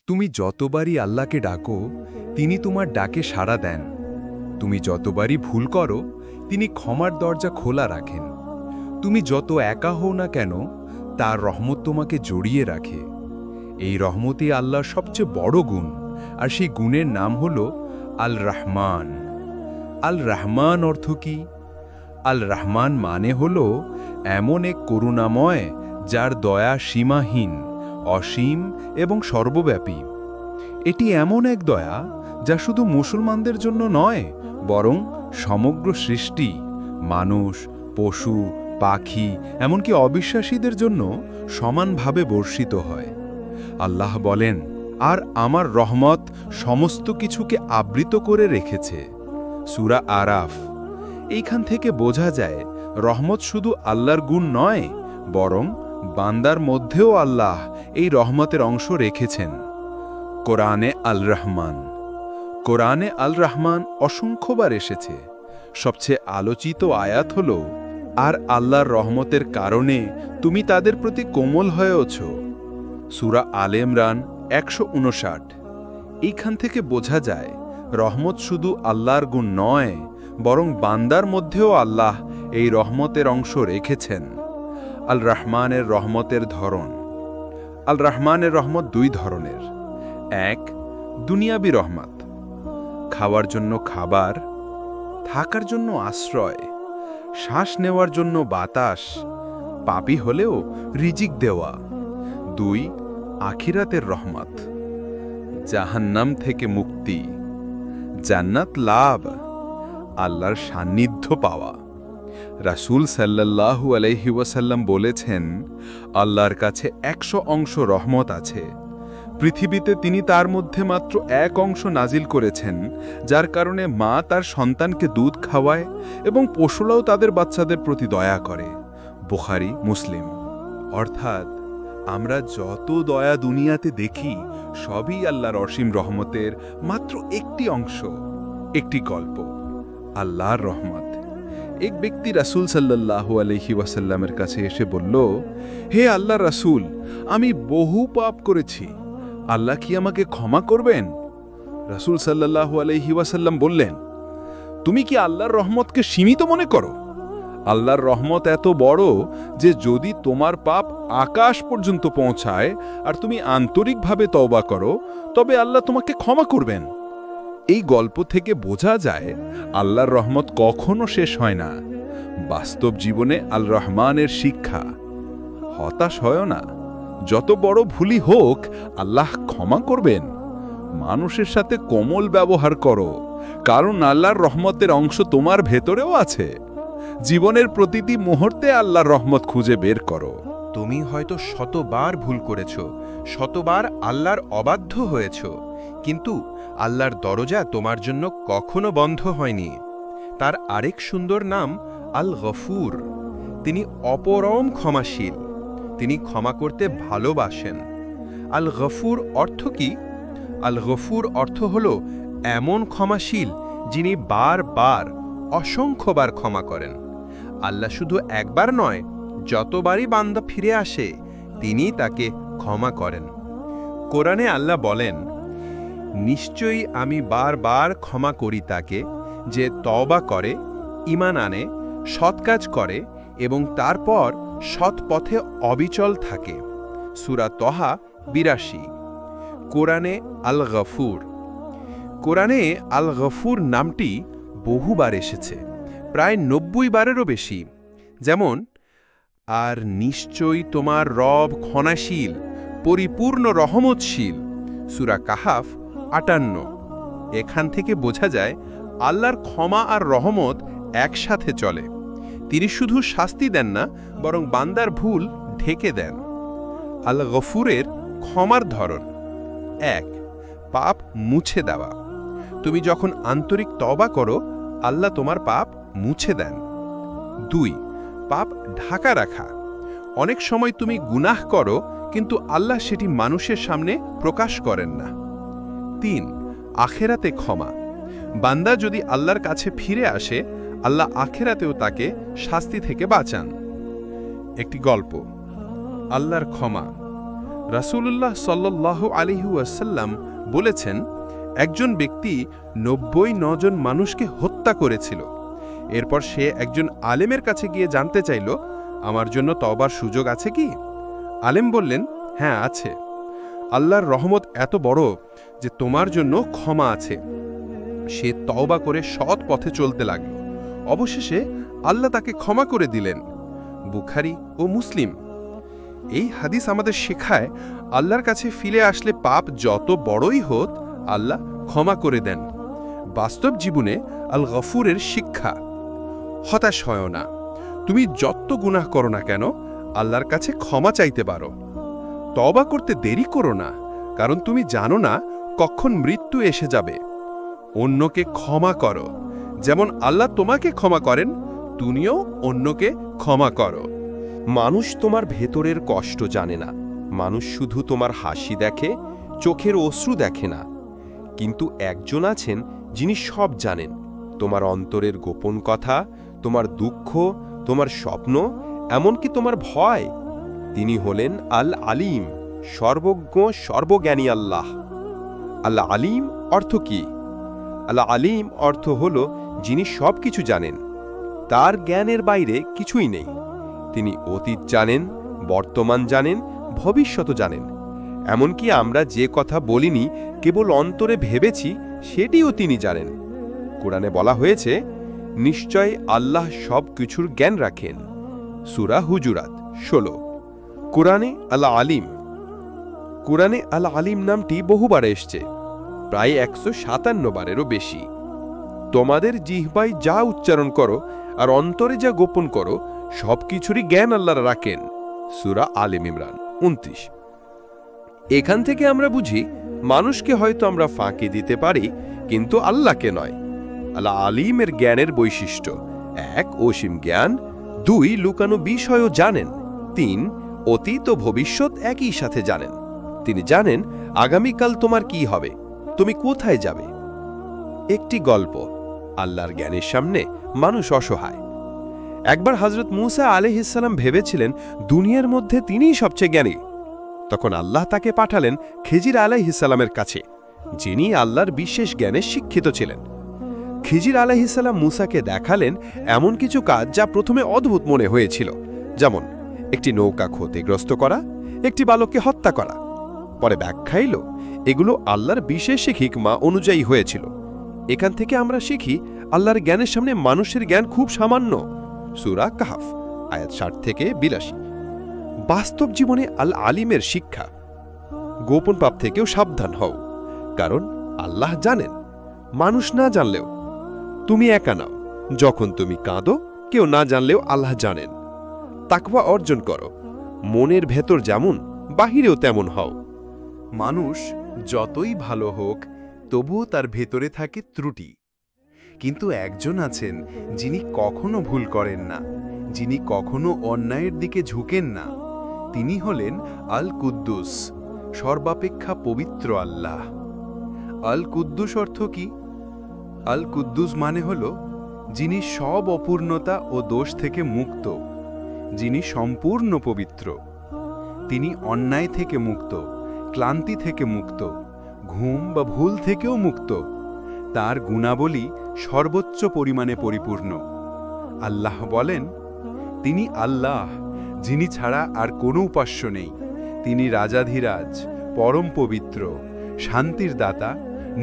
তুমি যতবারই আল্লাহকে ডাকো তিনি তোমার ডাকে সাড়া দেন। তুমি যতবারই ভুল করো তিনি ক্ষমার দরজা খোলা রাখেন। তুমি যত একা হও না কেন তার রহমত তোমাকে জড়িয়ে রাখে। এই রহমতই আল্লাহর সবচেয়ে বড় গুণ, আর সেই গুণের নাম হল আল রহমান। আল রহমান অর্থ কি? আল রহমান মানে হল এমন এক করুণাময় যার দয়া সীমাহীন, অসীম এবং সর্বব্যাপী। এটি এমন এক দয়া যা শুধু মুসলমানদের জন্য নয়, বরং সমগ্র সৃষ্টি, মানুষ, পশু, পাখি, এমনকি অবিশ্বাসীদের জন্য সমানভাবে বর্ষিত হয়। আল্লাহ বলেন, আর আমার রহমত সমস্ত কিছুকে আবৃত করে রেখেছে। সূরা আরাফ। এইখান থেকে বোঝা যায় রহমত শুধু আল্লাহর গুণ নয়, বরং বান্দার মধ্যেও আল্লাহ এই রহমতের অংশ রেখেছেন। কোরআনে আল রহমান। কোরআনে আল রহমান অসংখ্যবার এসেছে। সবচেয়ে আলোচিত আয়াত হল, আর আল্লাহর রহমতের কারণে তুমি তাদের প্রতি কোমল হয়েছ। সূরা আলে ইমরান ১৫৯। এইখান থেকে বোঝা যায় রহমত শুধু আল্লাহর গুণ নয়, বরং বান্দার মধ্যেও আল্লাহ এই রহমতের অংশ রেখেছেন। আল রহমানের রহমতের ধরন। আল রহমানের রহমত দুই ধরনের। এক, দুনিয়াবী রহমত, খাওয়ার জন্য খাবার, থাকার জন্য আশ্রয়, শ্বাস নেওয়ার জন্য বাতাস, পাপী হলেও রিজিক দেওয়া। দুই, আখিরাতের রহমত, জাহান্নাম থেকে মুক্তি, জান্নাত লাভ, আল্লাহর সান্নিধ্য পাওয়া। রাসূল সাল্লাল্লাহু আলাইহি ওয়াসাল্লাম বলেছেন, আল্লাহর কাছে ১০০ অংশ রহমত আছে। পৃথিবীতে তিনি তার মধ্যে মাত্র ১ অংশ নাজিল করেছেন, যার কারণে মা তার সন্তানকে দুধ খাওয়ায় এবং পশুরাও তাদের বাচ্চাদের প্রতি দয়া করে। বুখারী, মুসলিম। অর্থাৎ আমরা যত দয়া দুনিয়াতে দেখি সবই আল্লাহর অসীম রহমতের মাত্র একটি অংশ, একটি গল্প। আল্লাহর রহমত। এক ব্যক্তি রাসূল সাল্লাল্লাহু আলাইহি ওয়াসাল্লামের কাছে এসে বলল, হে আল্লাহর রাসূল, আমি বহু পাপ করেছি, আল্লাহ কি আমাকে ক্ষমা করবেন? রাসূল সাল্লাল্লাহু আলাইহি ওয়াসাল্লাম বললেন, তুমি কি আল্লাহর রহমতকে সীমিত মনে করো? আল্লাহর রহমত এত বড় যে যদি তোমার পাপ আকাশ পর্যন্ত পৌঁছায় আর তুমি আন্তরিকভাবে তওবা করো, তবে আল্লাহ তোমাকে ক্ষমা করবেন। এই গল্প থেকে বোঝা যায় আল্লাহর রহমত কখনো শেষ হয় না। বাস্তব জীবনে আল রহমানের শিক্ষা। হতাশ হয় না, যত বড় ভুলই হোক আল্লাহ ক্ষমা করবেন। মানুষের সাথে কোমল ব্যবহার করো, কারণ আল্লাহর রহমতের অংশ তোমার ভেতরেও আছে। জীবনের প্রতিটি মুহূর্তে আল্লাহর রহমত খুঁজে বের করো। তুমি হয়তো শতবার ভুল করেছ, শতবার আল্লাহর অবাধ্য হয়েছ, কিন্তু আল্লাহর দরজা তোমার জন্য কখনো বন্ধ হয়নি। তার আরেক সুন্দর নাম আল গফুর। তিনি অপরম ক্ষমাশীল, তিনি ক্ষমা করতে ভালোবাসেন। আল গফুর অর্থ কি? আল গফুর অর্থ হল এমন ক্ষমাশীল যিনি বারবার, অসংখ্যবার ক্ষমা করেন। আল্লাহ শুধু একবার নয়, যতবারই বান্দা ফিরে আসে তিনি তাকে ক্ষমা করেন। কোরআনে আল্লাহ বলেন, নিশ্চয়ই আমি বারবার ক্ষমা করি তাকে যে তওবা করে, ঈমান আনে, সৎ কাজ করে এবং তারপর সৎ পথে অবিচল থাকে। সূরা তহা ৮২। কোরআনে আল গফুর। কোরআনে আল গফুর নামটি বহুবার এসেছে, প্রায় ৯০ বারেরও বেশি। যেমন, আর নিশ্চয়ই তোমার রব ক্ষমাশীল, পরিপূর্ণ রহমতশীল। সূরা কাহাফ ৫৮। এখান থেকে বোঝা যায় আল্লাহর ক্ষমা আর রহমত একসাথে চলে। তিনি শুধু শাস্তি দেন না, বরং বান্দার ভুল ঢেকে দেন। আল গফুরের ক্ষমার ধরন। ১, পাপ মুছে দেওয়া। তুমি যখন আন্তরিক তওবা করো, আল্লাহ তোমার পাপ মুছে দেন। ২, পাপ ঢাকা রাখা। অনেক সময় তুমি গুনাহ করো, কিন্তু আল্লাহ সেটি মানুষের সামনে প্রকাশ করেন না। ৩, আখেরাতে ক্ষমা। বান্দা যদি আল্লাহর কাছে ফিরে আসে, আল্লাহ আখেরাতেও তাকে শাস্তি থেকে বাঁচান। একটি গল্প। আল্লাহর ক্ষমা। রাসূলুল্লাহ সাল্লাল্লাহু আলাইহি ওয়াসাল্লাম বলেছেন, একজন ব্যক্তি ৯৯ জন মানুষকে হত্যা করেছিল। এরপর সে একজন আলেমের কাছে গিয়ে জানতে চাইল, আমার জন্য তওবার সুযোগ আছে কি? আলেম বললেন, হ্যাঁ আছে। আল্লাহর রহমত এত বড় যে তোমার জন্য ক্ষমা আছে। সে তওবা করে সৎ পথে চলতে লাগল। অবশেষে আল্লাহ তাকে ক্ষমা করে দিলেন। বুখারী ও মুসলিম। এই হাদিস আমাদের শেখায়, আল্লাহর কাছে ফিরে আসলে পাপ যত বড়ই হোক আল্লাহ ক্ষমা করে দেন। বাস্তব জীবনে আল গফুরের শিক্ষা। হতাশ হয় না। তুমি যত গুনাহ করো না কেন, আল্লাহর কাছে ক্ষমা চাইতে পারো। তওবা করতে দেরি করো না, কারণ তুমি জানো না কখন মৃত্যু এসে যাবে। অন্যকে ক্ষমা করো, যেমন আল্লাহ তোমাকে ক্ষমা করেন, তুমিও অন্যকে ক্ষমা করো। মানুষ তোমার ভেতরের কষ্ট জানে না। মানুষ শুধু তোমার হাসি দেখে, চোখের অশ্রু দেখে না। কিন্তু একজন আছেন যিনি সব জানেন, তোমার অন্তরের গোপন কথা, তোমার দুঃখ, তোমার স্বপ্ন, এমনকি তোমার ভয়। তিনি হলেন আল আলিম, সর্বজ্ঞ সর্বজ্ঞানী আল্লাহ। আল আলিম অর্থ কি? আল আলিম অর্থ হল যিনি সব কিছু জানেন, তার জ্ঞানের বাইরে কিছুই নেই। তিনি অতীত জানেন, বর্তমান জানেন, ভবিষ্যৎ জানেন। এমনকি আমরা যে কথা বলিনি, কেবল অন্তরে ভেবেছি, সেটিও তিনি জানেন। কোরআনে বলা হয়েছে, নিশ্চয় আল্লাহ সব কিছুর জ্ঞান রাখেন। সূরা হুজুরাত ১৬। কোরআনে আল আলিম। কোরআনে আল আলিম নামটি বহুবার এসছে, প্রায় ১৫৭ বারেরও বেশি। তোমাদের জিহ্বায় যা উচ্চারণ করো আর অন্তরে যা গোপন করো, সবকিছুরই জ্ঞান আল্লাহ রাখেন। সূরা আলে ইমরান ২৯। এখান থেকে আমরা বুঝি, মানুষকে হয়তো আমরা ফাঁকি দিতে পারি, কিন্তু আল্লাহকে নয়। আল্লাহ আলিমের জ্ঞানের বৈশিষ্ট্য: ১ অসীম জ্ঞান, ২ লুকানো বিষয়ও জানেন, ৩ অতীত ও ভবিষ্যৎ একই সাথে জানেন। তিনি জানেন আগামীকাল তোমার কি হবে, তুমি কোথায় যাবে। একটি গল্প। আল্লাহর জ্ঞানের সামনে মানুষ অসহায়। একবার হযরত মূসা আলাইহিস সালাম ভেবেছিলেন দুনিয়ার মধ্যে তিনিই সবচেয়ে জ্ঞানী। তখন আল্লাহ তাকে পাঠালেন খিজির আলাইহিস সালামের কাছে, যিনি আল্লাহর বিশেষ জ্ঞানে শিক্ষিত ছিলেন। খিজির আলাইহিস সালাম মূসাকে দেখালেন এমন কিছু কাজ যা প্রথমে অদ্ভুত মনে হয়েছিল, যেমন একটি নৌকা ক্ষতিগ্রস্ত করা, একটি বালককে হত্যা করা। পরে ব্যাখ্যা এলো, এগুলো আল্লাহর বিশেষ হিকমা অনুযায়ী হয়েছিল। এখান থেকে আমরা শিখি, আল্লাহর জ্ঞানের সামনে মানুষের জ্ঞান খুব সামান্য। সূরা কাহফ আয়াত ৬০ থেকে ৮২। বাস্তব জীবনে আল আলিমের শিক্ষা: গোপন পাপ থেকেও সাবধান হও, কারণ আল্লাহ জানেন। মানুষ না জানলেও তুমি একা নাও। যখন তুমি কাঁদো, কেউ না জানলেও আল্লাহ জানেন। তাকওয়া অর্জন করো, মনের ভেতর যেমন বাহিরেও তেমন হও। মানুষ যতই ভালো হোক, তবুও তার ভেতরে থাকে ত্রুটি। কিন্তু একজন আছেন যিনি কখনো ভুল করেন না, যিনি কখনো অন্যায়ের দিকে ঝুঁকেন না। তিনি হলেন আল কুদ্দুস, সর্বাপেক্ষা পবিত্র আল্লাহ। আল কুদ্দুস অর্থ কি? আল কুদ্দুস মানে হল যিনি সব অপূর্ণতা ও দোষ থেকে মুক্ত, যিনি সম্পূর্ণ পবিত্র। তিনি অন্যায় থেকে মুক্ত, ক্লান্তি থেকে মুক্ত, ঘুম বা ভুল থেকেও মুক্ত। তার গুণাবলী সর্বোচ্চ পরিমাণে পরিপূর্ণ। আল্লাহ বলেন, তিনি আল্লাহ, যিনি ছাড়া আর কোনো উপাস্য নেই। তিনি রাজাধিরাজ, পরম পবিত্র, শান্তির দাতা,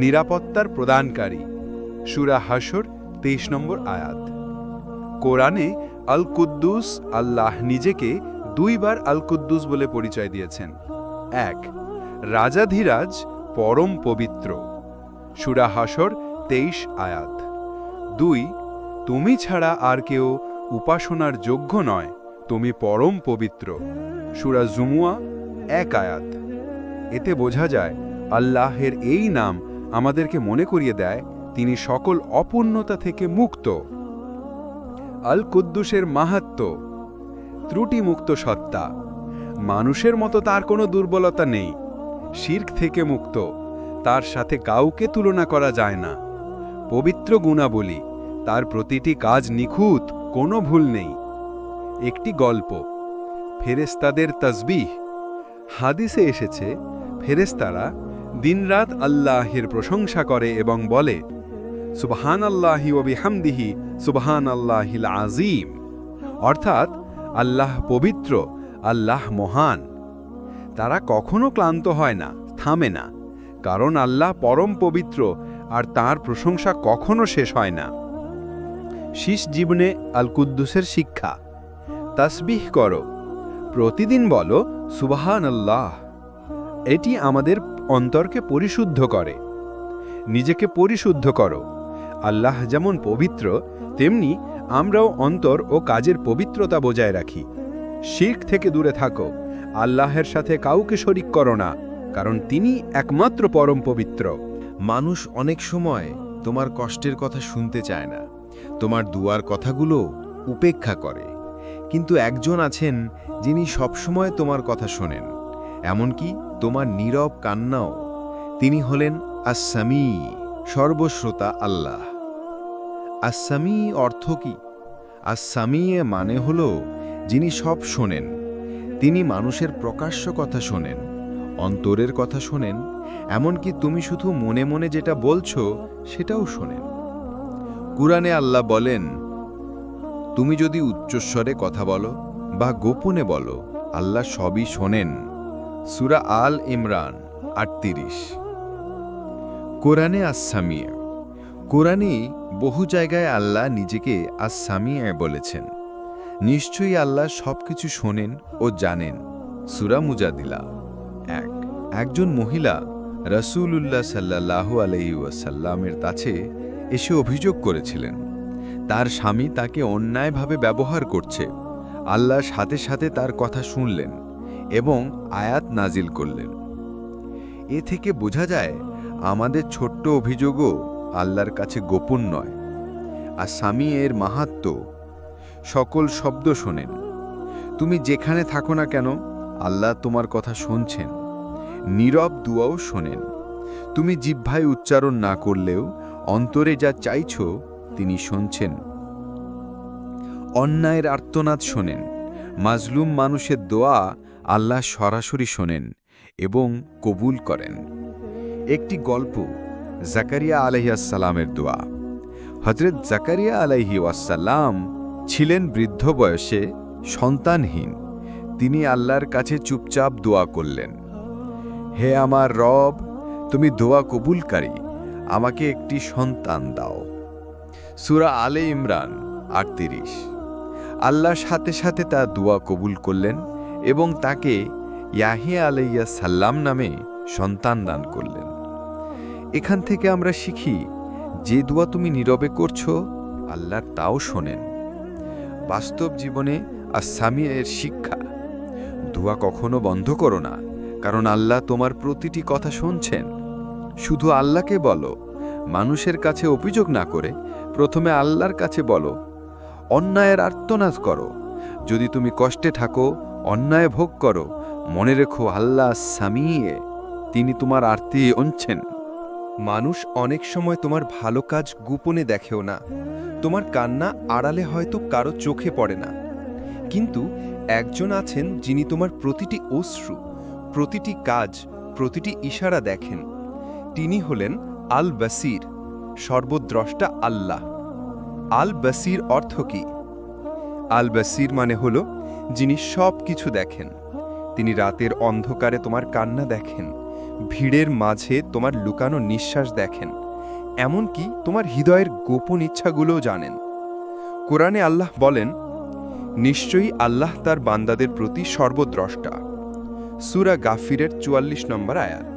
নিরাপত্তার প্রদানকারী। সূরা হাশর ২৩ নম্বর আয়াত। কোরআনে আল কুদ্দুস আল্লাহ নিজেকে ২ বার আল কুদ্দুস বলে পরিচয় দিয়েছেন। ১ রাজাধিরাজ, পরম পবিত্র, সূরা হাশর ২৩ আয়াত। ২ তুমি ছাড়া আর কেউ উপাসনার যোগ্য নয়, তুমি পরম পবিত্র, সূরা জুমুয়া ১ আয়াত। এতে বোঝা যায় আল্লাহের এই নাম আমাদেরকে মনে করিয়ে দেয় তিনি সকল অপূর্ণতা থেকে মুক্ত। আল কুদ্দুসের মাহাত্ম্য: ত্রুটিমুক্ত সত্তা, মানুষের মতো তার কোনো দুর্বলতা নেই। শিরক থেকে মুক্ত, তার সাথে কাউকে তুলনা করা যায় না। পবিত্র গুণাবলী, তার প্রতিটি কাজ নিখুঁত, কোনো ভুল নেই। একটি গল্প। ফেরেশতাদের তাসবিহ: হাদিসে এসেছে, ফেরেশতারা দিনরাত আল্লাহের প্রশংসা করে এবং বলে, সুবহানাল্লাহি ওয়া বিহামদিহি সুবহানাল্লাহিল আযীম, অর্থাৎ আল্লাহ পবিত্র, আল্লাহ মহান। তারা কখনো ক্লান্ত হয় না, থামে না, কারণ আল্লাহ পরম পবিত্র আর তার প্রশংসা কখনো শেষ হয় না। শীষ জীবনে আল কুদ্দুসের শিক্ষা: তাসবিহ করো, প্রতিদিন বলো সুবহানাল্লাহ। এটি আমাদের অন্তরকে পরিশুদ্ধ করে। নিজেকে পরিশুদ্ধ করো। আল্লাহ যেমন পবিত্র, তেমনি আমরাও অন্তর ও কাজের পবিত্রতা বজায় রাখি। শিরক থেকে দূরে থাকো। আল্লাহের সাথে কাউকে শরিক করো না, কারণ তিনি একমাত্র পরম পবিত্র। মানুষ অনেক সময় তোমার কষ্টের কথা শুনতে চায় না, তোমার দুয়ার কথাগুলো উপেক্ষা করে, কিন্তু একজন আছেন যিনি সবসময় তোমার কথা শোনেন, এমনকি তোমার নীরব কান্নাও। তিনি হলেন আস-সামি, সর্বশ্রোতা আল্লাহ। আস-সামি অর্থ কি? আস-সামি মানে হল যিনি সব শোনেন। তিনি মানুষের প্রকাশ্য কথা শোনেন, অন্তরের কথা শোনেন, এমনকি তুমি শুধু মনে মনে যেটা বলছো সেটাও শোনেন। কুরআনে আল্লাহ বলেন, তুমি যদি উচ্চস্বরে কথা বলো বা গোপনে বলো, আল্লাহ সবই শোনেন। সূরা আল ইমরান ৩৮। কোরআনে আস-সামিয়ে, কোরআনে বহু জায়গায় আল্লাহ নিজেকে আস-সামিয়ে বলেছেন। নিশ্চয়ই আল্লাহ সবকিছু শোনেন ও জানেন। সূরা মুজাদিলা ১। একজন মহিলা রাসূলুল্লাহ সাল্লাল্লাহু আলাইহি ওয়াসাল্লামের কাছে এসে অভিযোগ করেছিলেন, তার স্বামী তাকে অন্যায়ভাবে ব্যবহার করছে। আল্লাহ সাথে সাথে তার কথা শুনলেন এবং আয়াত নাজিল করলেন। এ থেকে বোঝা যায় আমাদের ছোট্ট অভিযোগও আল্লাহর কাছে গোপন নয়। আর স্বামী এর মাহাত্ম্য, সকল শব্দ শোনেন। তুমি যেখানে থাকো না কেন, আল্লাহ তোমার কথা শুনছেন। নীরব দুয়াও শোনেন। তুমি জিহ্বায় উচ্চারণ না করলেও অন্তরে যা চাইছো তিনি শুনছেন। অন্যায়ের আর্তনাদ শোনেন। মাজলুম মানুষের দোয়া আল্লাহ সরাসরি শোনেন এবং কবুল করেন। একটি গল্প, জাকারিয়া আলাইহিসসালামের দোয়া। হযরত জাকারিয়া আলাইহি ওয়াসাল্লাম ছিলেন বৃদ্ধ বয়সে, সন্তানহীন। তিনি আল্লাহর কাছে চুপচাপ দোয়া করলেন, হে আমার রব, তুমি দোয়া কবুলকারী, আমাকে একটি সন্তান দাও। সূরা আলে ইমরান ৩৮। আল্লাহ সাথে সাথে তার দোয়া কবুল করলেন এবং তাকে ইয়াহিয়া আলাইহিস সালাম নামে সন্তান দান করলেন। এখান থেকে আমরা শিখি, যে দোয়া তুমি নীরবে করছো, আল্লাহ তাও শোনেন। বাস্তব জীবনে আস-সামিয়ের শিক্ষা: দোয়া কখনো বন্ধ করো না, কারণ আল্লাহ তোমার প্রতিটি কথা শুনছেন। শুধু আল্লাহকে বলো, মানুষের কাছে অভিযোগ না করে প্রথমে আল্লাহর কাছে বলো। অন্যায়ের আর্তনাদ করো। যদি তুমি কষ্টে থাকো, অন্যায় ভোগ করো, মনে রেখো আল্লাহ সামিয়ে, তিনি তোমার আরতি শুনছেন। মানুষ অনেক সময় তোমার ভালো কাজ গোপনে দেখেও না। তোমার কান্না আড়ালে হয়তো কারো চোখে পড়ে না, কিন্তু একজন আছেন যিনি তোমার প্রতিটি অশ্রু, প্রতিটি কাজ, প্রতিটি ইশারা দেখেন। তিনি হলেন আল বাসির, সর্বদ্রষ্টা আল্লাহ। আল বাসির অর্থ কি? আল বাসির মানে হল যিনি সব কিছু দেখেন। তিনি রাতের অন্ধকারে তোমার কান্না দেখেন, ভিড়ের মাঝে তোমার লুকানো নিঃশ্বাস দেখেন, এমনকি তোমার হৃদয়ের গোপন ইচ্ছাগুলোও জানেন। কোরআনে আল্লাহ বলেন, নিশ্চয়ই আল্লাহ তার বান্দাদের প্রতি সর্বদ্রষ্টা। সূরা গাফিরের ৪৪ নম্বর আয়াত।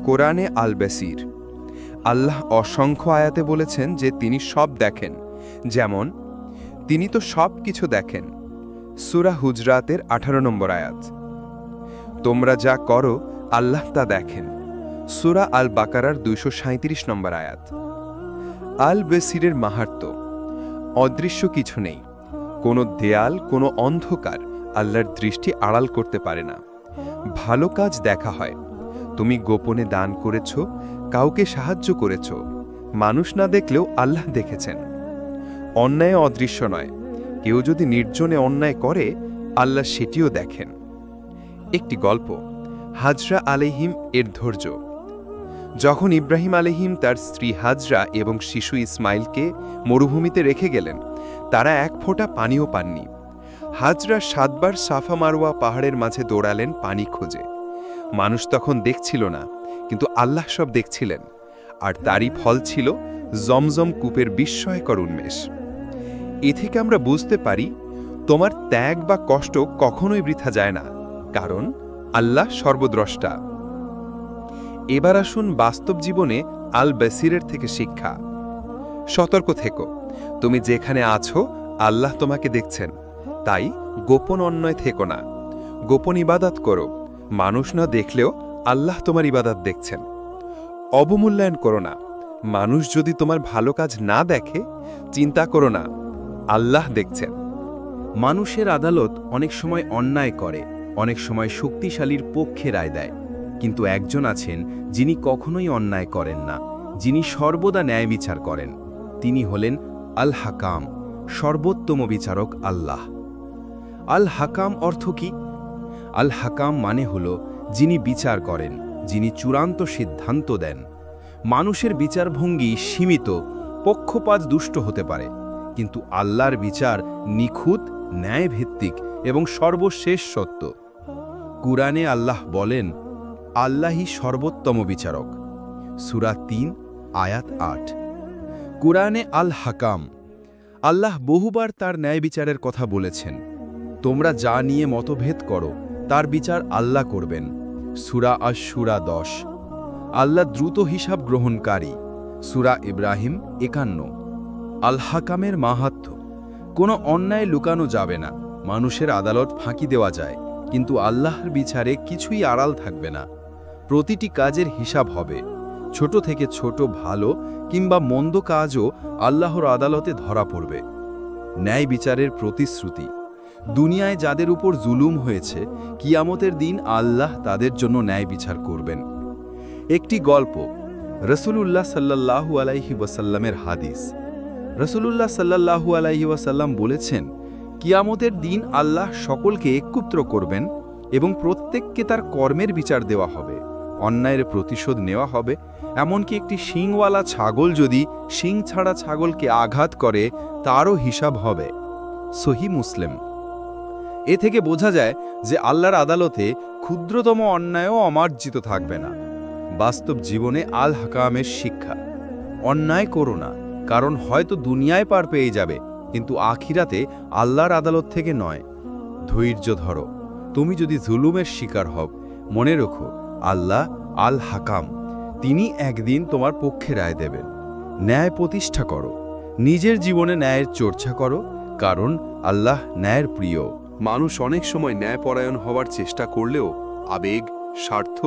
কোরআনে আল বাসির। আল্লাহ অসংখ্য আয়াতে বলেছেন যে তিনি সব দেখেন, যেমন তিনি তো সব কিছু দেখেন। সূরা হুজরাতের ১৮ নম্বর আয়াত। তোমরা যা করো আল্লাহ তা দেখেন। সূরা আল বাকারার ২৩৭ নম্বর আয়াত। আল বাসিরের মাহাত্ম্য: অদৃশ্য কিছু নেই, কোনো দেয়াল, কোনো অন্ধকার আল্লাহর দৃষ্টি আড়াল করতে পারে না। ভালো কাজ দেখা হয়। তুমি গোপনে দান করেছ, কাউকে সাহায্য করেছ, মানুষ না দেখলেও আল্লাহ দেখেছেন। অন্যায় অদৃশ্য নয়, কেউ যদি নির্জনে অন্যায় করে, আল্লাহ সেটিও দেখেন। একটি গল্প, হাজরা আলাইহিম এর ধৈর্য। যখন ইব্রাহিম আলাইহিম তার স্ত্রী হাজরা এবং শিশু ইসমাইলকে মরুভূমিতে রেখে গেলেন, তারা এক ফোঁটা পানিও পাননি। হাজরা 7 বার সাফা মারওয়া পাহাড়ের মাঝে দৌড়ালেন পানি খোঁজে। মানুষ তখন দেখছিল না, কিন্তু আল্লাহ সব দেখছিলেন, আর তারই ফল ছিল জমজম কূপের বিস্ময়কর উন্মেষ। এ থেকে আমরা বুঝতে পারি, তোমার ত্যাগ বা কষ্ট কখনোই বৃথা যায় না, কারণ আল্লাহ সর্বদ্রষ্টা। এবার আসুন বাস্তব জীবনে আল বাসিরের থেকে শিক্ষা। সতর্ক থেকো, তুমি যেখানে আছো আল্লাহ তোমাকে দেখছেন, তাই গোপন অন্যায় থেকো না। গোপন ইবাদত করো, মানুষ না দেখলেও আল্লাহ তোমার ইবাদত দেখছেন। অবমূল্যায়ন করো না, মানুষ যদি তোমার ভালো কাজ না দেখে চিন্তা করো না, আল্লাহ দেখছেন। মানুষের আদালত অনেক সময় অন্যায় করে, অনেক সময় শক্তিশালীর পক্ষে রায় দেয়, কিন্তু একজন আছেন যিনি কখনোই অন্যায় করেন না, যিনি সর্বদা ন্যায় বিচার করেন। তিনি হলেন আল হাকাম, সর্বোত্তম বিচারক আল্লাহ। আল হাকাম অর্থ কি? আল হাকাম মানে হল যিনি বিচার করেন, যিনি চূড়ান্ত সিদ্ধান্ত দেন। মানুষের বিচারভঙ্গি সীমিত, পক্ষপাত দুষ্ট হতে পারে, কিন্তু আল্লাহর বিচার নিখুঁত, ন্যায়ভিত্তিক এবং সর্বশেষ সত্য। কুরআনে আল্লাহ বলেন, আল্লাহই সর্বোত্তম বিচারক। সূরা 3 আয়াত 8। কুরআনে আল হাকাম, আল্লাহ বহুবার তার ন্যায় বিচারের কথা বলেছেন। তোমরা যা নিয়ে মতভেদ করো তার বিচার আল্লাহ করবেন। সূরা আশ-শুরা 10। আল্লাহ দ্রুত হিসাব গ্রহণকারী। সূরা ইব্রাহিম 51। আল হাকামের মাহাত্ম্য, কোনো অন্যায় লুকানো যাবে না। মানুষের আদালত ফাঁকি দেওয়া যায়, কিন্তু আল্লাহর বিচারে কিছুই আড়াল থাকবে না। প্রতিটি কাজের হিসাব হবে, ছোট থেকে ছোট ভালো কিংবা মন্দ কাজও আল্লাহর আদালতে ধরা পড়বে। ন্যায় বিচারের প্রতিশ্রুতি, দুনিয়ায় যাদের উপর জুলুম হয়েছে, কিয়ামতের দিন আল্লাহ তাদের জন্য ন্যায় বিচার করবেন। একটি গল্প, রাসূলুল্লাহ সাল্লাল্লাহু আলাইহি ওয়াসাল্লামের হাদিস। রাসূলুল্লাহ সাল্লাল্লাহু আলাইহি ওয়াসাল্লাম বলেছেন, কিয়ামতের দিন আল্লাহ সকলকে একত্র করবেন এবং প্রত্যেককে তার কর্মের বিচার দেওয়া হবে, অন্যায়ের প্রতিশোধ নেওয়া হবে। এমনকি একটি শিংওয়ালা ছাগল যদি শিং ছাড়া ছাগলকে আঘাত করে তারও হিসাব হবে। সহিহ মুসলিম। এ থেকে বোঝা যায় যে আল্লাহর আদালতে ক্ষুদ্রতম অন্যায়ও অমার্জিত থাকবে না। বাস্তব জীবনে আল হাকামের শিক্ষা, অন্যায় করো না, কারণ হয়তো দুনিয়ায় পার পেয়ে যাবে, কিন্তু আখিরাতে আল্লাহর আদালত থেকে নয়। ধৈর্য ধরো, তুমি যদি জুলুমের শিকার হও, মনে রেখো আল্লাহ আল হাকাম, তিনি একদিন তোমার পক্ষে রায় দেবেন। ন্যায় প্রতিষ্ঠা করো, নিজের জীবনে ন্যায়ের চর্চা করো, কারণ আল্লাহ ন্যায়ের প্রিয়। মানুষ অনেক সময় ন্যায়পরায়ণ হওয়ার চেষ্টা করলেও আবেগ, স্বার্থ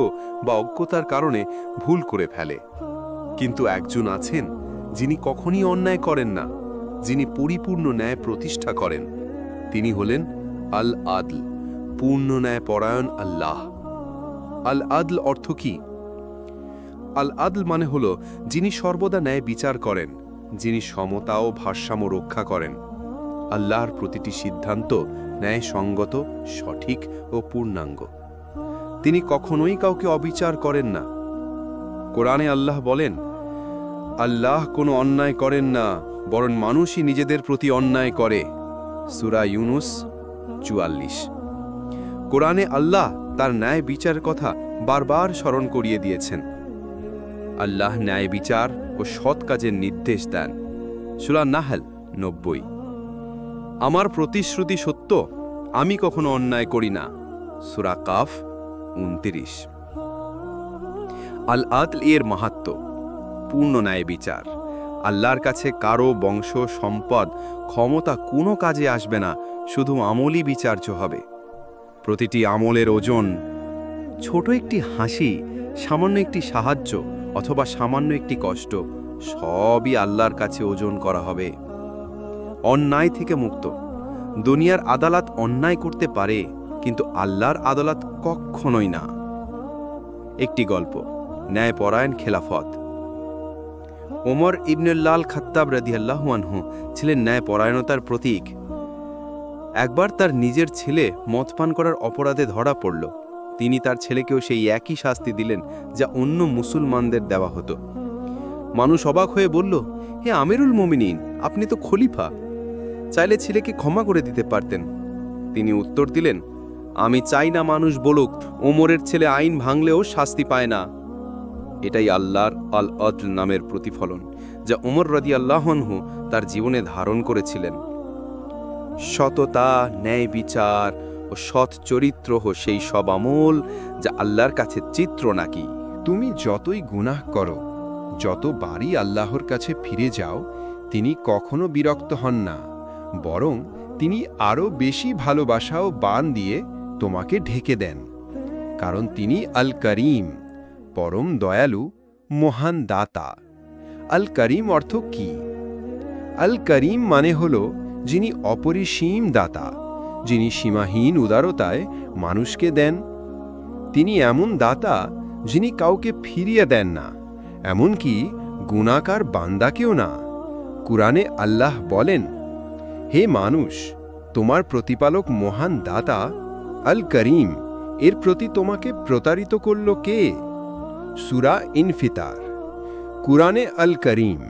বা অজ্ঞতার কারণে ভুল করে ফেলে। কিন্তু একজন আছেন যিনি কখনই অন্যায় করেন না, যিনি পরিপূর্ণ ন্যায় প্রতিষ্ঠা করেন। তিনি হলেন আল আদল, পূর্ণ ন্যায়পরায়ণ আল্লাহ। আল আদল অর্থ কি? আল আদল মানে হল যিনি সর্বদা ন্যায় বিচার করেন, যিনি সমতা ও ভারসাম্য রক্ষা করেন। আল্লাহর প্রতিটি সিদ্ধান্ত ন্যায়সঙ্গত, সঠিক ও পূর্ণাঙ্গ। তিনি কখনোই কাউকে অবিচার করেন না। কোরআনে আল্লাহ বলেন, আল্লাহ কোনো অন্যায় করেন না, বরং মানুষই নিজেদের প্রতি অন্যায় করে। সূরা ইউনুস 44। কোরআনে আল্লাহ তার ন্যায় বিচার কথা বারবার স্মরণ করিয়ে দিয়েছেন। আল্লাহ ন্যায় বিচার ও সৎ কাজের নির্দেশ দেন। সূরা নাহল 90। আমার প্রতিশ্রুতি সত্য, আমি কখনো অন্যায় করি না। সূরা কাফ 29। আল আদল এর মাহাত্ম্য, পূর্ণ ন্যায় বিচার। আল্লাহর কাছে কারো বংশ, সম্পদ, ক্ষমতা কোনো কাজে আসবে না, শুধু আমলই বিচার্য হবে। প্রতিটি আমলের ওজন, ছোট একটি হাসি, সামান্য একটি সাহায্য অথবা সামান্য একটি কষ্ট, সবই আল্লাহর কাছে ওজন করা হবে। অন্যায় থেকে মুক্ত। দুনিয়ার আদালত অন্যায় করতে পারে, কিন্তু আল্লাহর আদালত কখনোই না। একটি গল্প, ন্যায়পরায়ণ খেলাফত। ওমর ইবনুল্লাহ খাত্তাব রাদিয়াল্লাহু আনহু ছিলেন ন্যায়পরায়ণতার প্রতীক। একবার তার নিজের ছেলে মদ পান করার অপরাধে ধরা পড়ল। তিনি তার ছেলেকেও সেই একই শাস্তি দিলেন যা অন্য মুসলমানদের দেওয়া হতো। মানুষ অবাক হয়ে বলল, হে আমিরুল মোমিনিন, আপনি তো খলিফা, চাইলে ছেলেকে ক্ষমা করে দিতে পারতেন। তিনি উত্তর দিলেন, আমি চাই না মানুষ বলুক ওমরের ছেলে আইন ভাঙলেও শাস্তি পায় না। এটাই আল্লাহর আল আদল নামের প্রতিফলন, যা ওমর রাদিয়াল্লাহু আনহু তার জীবনে ধারণ করেছিলেন। সততা, ন্যায় বিচার ও সৎ চরিত্র সেই সব আমল যা আল্লাহর কাছে চিত্র নাকি। তুমি যতই গুনাহ করো, যতবারই আল্লাহর কাছে ফিরে যাও, তিনি কখনো বিরক্ত হন না, বরং তিনি আরও বেশি ভালোবাসা ও বান দিয়ে তোমাকে ঢেকে দেন। কারণ তিনি আল করিম, পরম দয়ালু, মহান দাতা। আল করিম অর্থ কি? আল করিম মানে হল যিনি অপরিসীম দাতা, যিনি সীমাহীন উদারতায় মানুষকে দেন। তিনি এমন দাতা যিনি কাউকে ফিরিয়ে দেন না, এমনকি গুনাহগার বান্দাকেও না। কুরআনে আল্লাহ বলেন, হে মানুষ, তোমার প্রতিপালক মহান দাতা আল করিম, এর প্রতি তোমাকে প্রতারিত করল কে? সূরা ইনফিতার। কুরআনে আল করিম।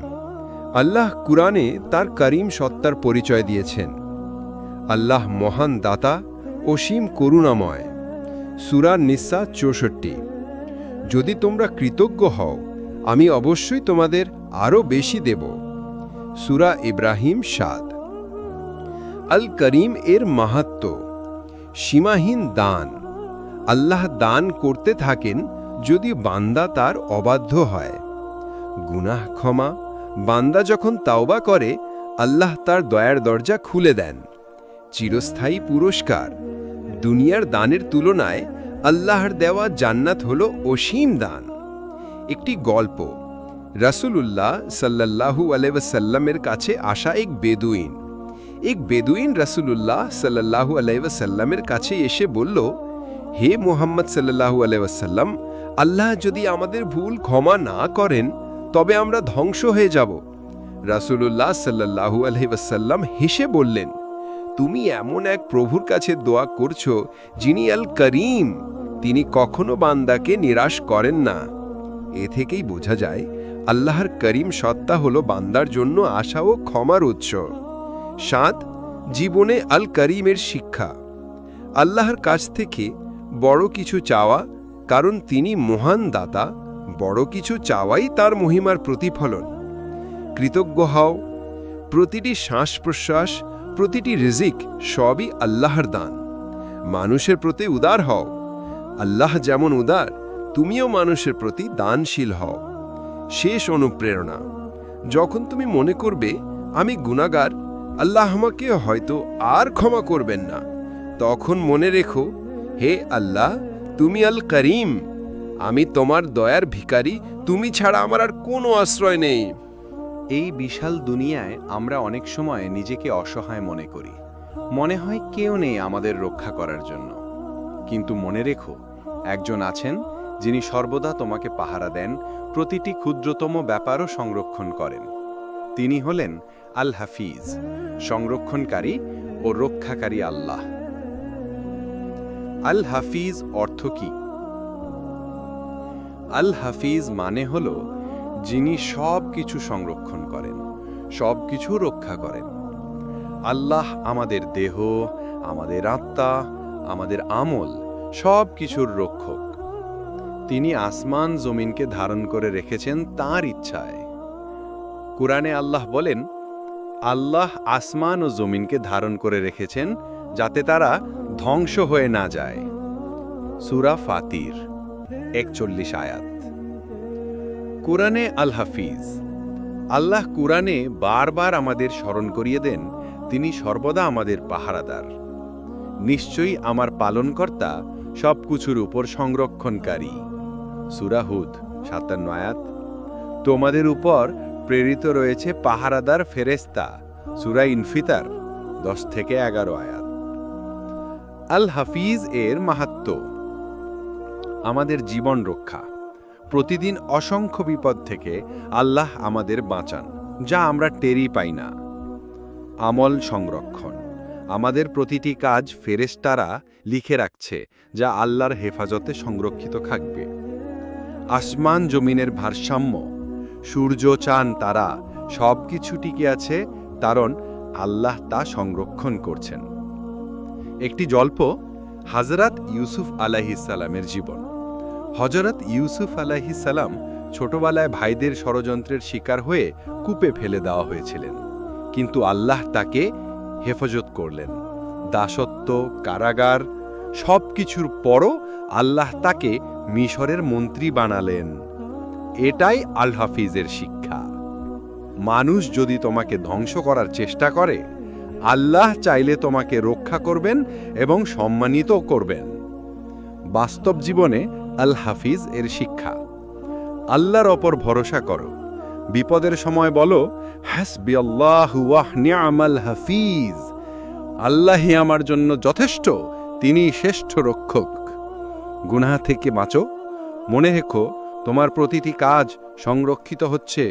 আল্লাহ কুরআনে তার করিম সত্তার পরিচয় দিয়েছেন। আল্লাহ মহান দাতা, অসীম করুণাময়। সূরা নিসা 64। যদি তোমরা কৃতজ্ঞ হও, আমি অবশ্যই তোমাদের আরও বেশি দেব। সূরা ইব্রাহিম 7। আল করিম এর মাহাত্ম্য, সীমাহীন দান। আল্লাহ দান করতে থাকেন যদি বান্দা তার অবাধ্য হয়। গুনাহ ক্ষমা, বান্দা যখন তাওবা করে আল্লাহ তার দয়ার দরজা খুলে দেন। চিরস্থায়ী পুরস্কার, দুনিয়ার দানের তুলনায় আল্লাহর দেওয়া জান্নাত হল অসীম দান। একটি গল্প। রাসূলুল্লাহ সাল্লাল্লাহু আলাইহি ওয়াসাল্লামের কাছে আসা এক বেদুইন রাসূলুল্লাহ সাল্লাল্লাহু আলাইহি ওয়াসাল্লামের কাছে এসে বলল, হে মুহাম্মদ সাল্লাল্লাহু আলাইহি ওয়াসাল্লাম, আল্লাহ যদি আমাদের ভুল ক্ষমা না করেন তবে আমরা ধ্বংস হয়ে যাব। রাসূলুল্লাহ সাল্লাল্লাহু আলাইহি ওয়াসাল্লাম হেসে বললেন, তুমি এমন এক প্রভুর কাছে দোয়া করছো যিনি আল করিম, তিনি কখনো বান্দাকে নিরাশ করেন না। এ থেকেই বোঝা যায় আল্লাহর করিম সত্তা হল বান্দার জন্য আশা ও ক্ষমার উৎস। 7. জীবনে আল করিমের শিক্ষা। আল্লাহর কাছ থেকে বড় কিছু চাওয়া, কারণ তিনি মহান দাতা, বড় কিছু চাওয়াই তার মহিমার প্রতিফলন। কৃতজ্ঞ হও। প্রতিটি শ্বাস প্রশ্বাস, প্রতিটি রিজিক সবই আল্লাহর দান। মানুষের প্রতি উদার হও। আল্লাহ যেমন উদার, তুমিও মানুষের প্রতি দানশীল হও। শেষ অনুপ্রেরণা। যখন তুমি মনে করবে আমি গুনাহগার, আল্লাহ আমাকে হয়তো আর ক্ষমা করবেন না, তখন মনে রেখো, হে আল্লাহ, তুমি আল করিম, আমি তোমার দয়ার ভিখারি, তুমি ছাড়া আমার আর কোনো আশ্রয় নেই। এই বিশাল দুনিয়ায় আমরা অনেক সময় নিজেকে অসহায় মনে করি। মনে হয় কেউ নেই আমাদের রক্ষা করার জন্য। কিন্তু মনে রেখো, একজন আছেন যিনি সর্বদা তোমাকে পাহারা দেন, প্রতিটি ক্ষুদ্রতম ব্যাপারও সংরক্ষণ করেন। তিনি হলেন আল হাফিজ, সংরক্ষণকারী ও রক্ষাকারী আল্লাহ। আল হাফিজ অর্থ কি? আল হাফিজ মানে হল যিনি সব কিছু সংরক্ষণ করেন, সব কিছু রক্ষা করেন। আল্লাহ আমাদের দেহ, আমাদের আত্মা, আমাদের আমল, সব কিছুর রক্ষক। তিনি আসমান জমিনকে ধারণ করে রেখেছেন তাঁর ইচ্ছায়। কুরআনে আল্লাহ বলেন, আল্লাহ আসমান ও জমিনকে ধারণ করে রেখেছেন যাতে তারা ধ্বংস হয়ে না যায়। সূরা ফাতির 41 আয়াত। কুরআনে আল হাফিজ। আল্লাহ কুরআনে বারবার আমাদের স্মরণ করিয়ে দেন তিনি সর্বদা আমাদের পাহারাদার। নিশ্চয়ই আমার পালনকর্তা সবকিছুর উপর সংরক্ষণকারী। সূরা হুদ 57 আয়াত। তোমাদের উপর প্রেরিত রয়েছে পাহারাদার ফেরেশতা। সূরা ইনফিতার 10 থেকে 11 আয়াত। আল হাফিজ এর মাহাত্ম্য। আমাদের জীবন রক্ষা। প্রতিদিন অসংখ্য বিপদ থেকে আল্লাহ আমাদের বাঁচান, যা আমরা টেরই পাই না। আমল সংরক্ষণ। আমাদের প্রতিটি কাজ ফেরেশতারা লিখে রাখছে, যা আল্লাহর হেফাজতে সংরক্ষিত থাকবে। আসমান জমিনের ভারসাম্য, সূর্য চাঁদ তারা সব কিছু টিকে আছে, কারণ আল্লাহ তা সংরক্ষণ করছেন। একটি গল্প, হযরত ইউসুফ আলাইহিসসালামের জীবন। হযরত ইউসুফ আলাইহিসসালাম ছোটবেলায় ভাইদের ষড়যন্ত্রের শিকার হয়ে কূপে ফেলে দেওয়া হয়েছিলেন, কিন্তু আল্লাহ তাকে হেফাজত করলেন। দাসত্ব, কারাগার, সব কিছুর পরও আল্লাহ তাকে মিশরের মন্ত্রী বানালেন। এটাই আল হাফিজের শিক্ষা। মানুষ যদি তোমাকে ধ্বংস করার চেষ্টা করে, আল্লাহ চাইলে তোমাকে রক্ষা করবেন এবং সম্মানিত করবেন। বাস্তব জীবনে আল হাফিজ এর শিক্ষা। আল্লাহর ওপর ভরসা করো। বিপদের সময় বলো, হাসবিয়াল্লাহু ওয়া নি'মাল হাফিজ। আল্লাহই আমার জন্য যথেষ্ট, তিনি শ্রেষ্ঠ রক্ষক। গুনাহ থেকে বাঁচো। মনে রেখো, তোমার প্রতিটি কাজ সংরক্ষিত হচ্ছে।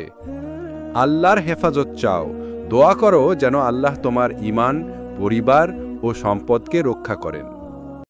আল্লাহর হেফাজত চাও। দোয়া করো যেন আল্লাহ তোমার ঈমান, পরিবার ও সম্পদকে রক্ষা করেন।